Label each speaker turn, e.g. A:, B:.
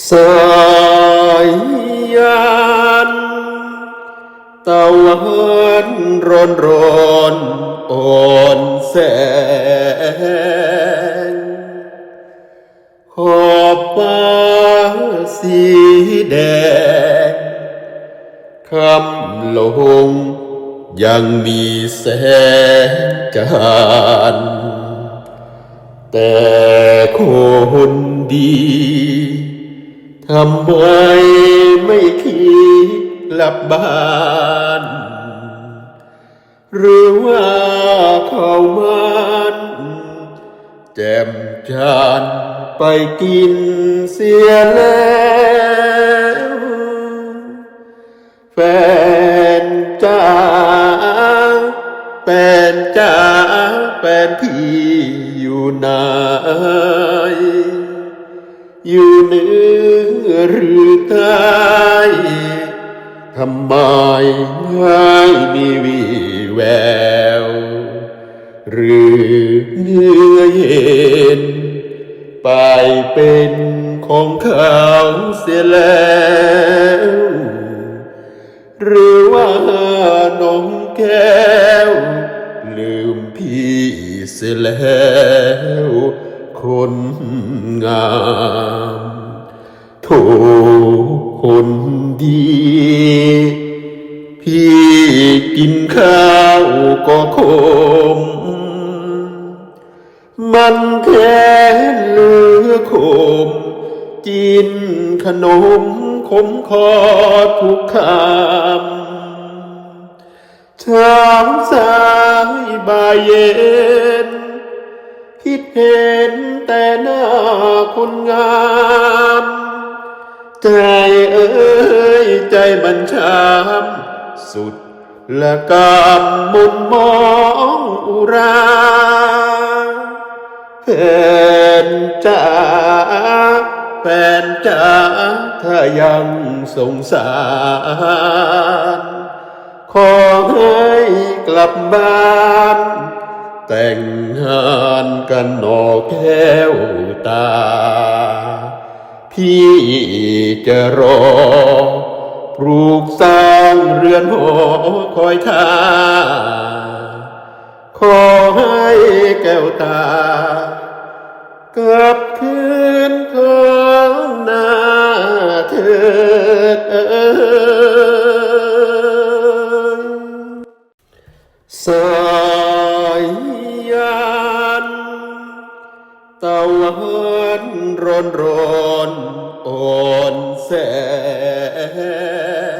A: สายยันตะวันร้อนอ่อนแสงขอบฟ้าสีแดงคำลงยังมีแสงจันทร์แต่คนดีทำไมไม่คิดกลับบ้านหรือว่าเขามันแจ่มจันทร์ไปกินเสียแล้วแฟนจ้าแฟนจ้าแฟนพี่อยู่ไหนอยู่เหนือหรือใต้ทำไมไม่มีวี่แววหรือเนื้อเย็นไปเป็นของเขาเสียแล้วหรือว่าน้องแก้วลืมพี่เสียแล้วคนงามโถคนดีพี่กินข้าวก็คมมันแค่เหลือคมกินขนมขมคอทุกคำเช้าสายบ่ายเย็นคิดเห็นแต่หน้าคนงามใจเอ้ยใจมันช้ำสุดละกำมุนมองอุราแฟนจ้าแฟนจ้าถ้ายังสงสารขอให้กลับบ้านแต่งงานกันหนอแก้วตาพี่จะรอปลูกสร้างเรือนหอคอยท่าขอให้แก้วตากลับคืนของหน้าเถิดสายยันตะวันร้อนอ่อนแสง